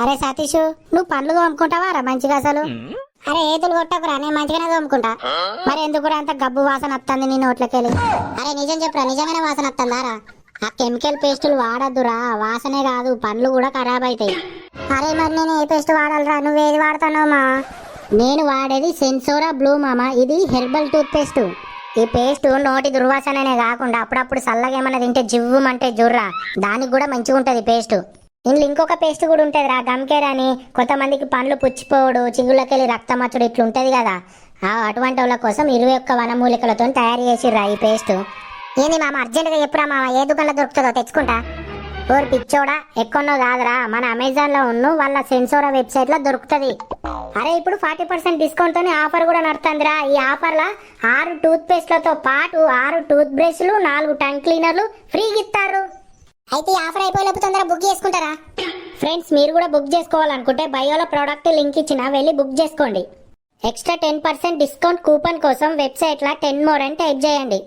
అరే సతీష్, నువ్వు పండ్లు తోముకుంటావా రా మంచిగా అసలు? అరే ఏతులు కొట్టకురా, నేను మంచిగానే తోముకుంటా. మరి ఎందుకు అంత గబ్బు వాసన వస్తుంది నీ నోట్లకెళ్ళి? అరే నిజం చెప్పురా, నిజమైన వాసన వస్తుందారా? ఆ కెమికల్ పేస్టులు వాడద్దురా, వాసనే కాదు పండ్లు కూడా ఖరాబ్ అవుతాయి. అరే మరి నేను ఏ పేస్ట్ వాడాలరా? నువ్వు ఏది వాడతావు మా? నేను వాడేది సెన్సోరా బ్లూ మామ. ఇది హెర్బల్ టూత్ పేస్ట్. ఈ పేస్ట్ నోటి దుర్వాసననే కాకుండా అప్పుడప్పుడు చల్లగా ఏమన్నా తింటే జివ్వుమంటే జుర్రా, దానికి కూడా మంచిగా ఉంటుంది పేస్ట్. ఇందులో ఇంకొక పేస్ట్ కూడా ఉంటుంది రా, గమ్కేర్ అని. కొంతమందికి పండ్లు పుచ్చిపోవడు, చిగుళ్ళకెళ్ళి రక్తం వచ్చుడు ఇట్లా ఉంటుంది కదా, అటువంటి వాళ్ళ కోసం 21 వనమూలికలతో తయారు చేసిర్రా ఈ పేస్ట్. ఏంది మామ, అర్జెంటుగా చెప్పురా మామ, ఏ దుకాణంలో దొరుకుతుందో తెచ్చుకుంటా. ఓరు పిచ్చోడా, ఎక్కడో కాదురా, మన అమెజాన్లో ఉన్న వాళ్ళ సెన్సోరా వెబ్సైట్లో దొరుకుతుంది. అరే ఇప్పుడు 40% డిస్కౌంట్తో ఆఫర్ కూడా నడుతుందిరా. ఈ ఆఫర్లో 6 టూత్ పేస్ట్లతో పాటు 6 టూత్ బ్రష్లు, 4 టంగ్ క్లీనర్లు ఫ్రీగా ఇస్తారు. అయితే ఈ ఆఫర్ అయిపోయేలోపు తొందరగా బుక్ చేసుకుంటారా ఫ్రెండ్స్? మీరు కూడా బుక్ చేసుకోవాలనుకుంటే బయోలో ప్రోడక్ట్ లింక్ ఇచ్చిన వెళ్ళి బుక్ చేసుకోండి. ఎక్స్ట్రా 10% డిస్కౌంట్ కూపన్ కోసం వెబ్సైట్లో 10 more అని టైప్ చేయండి.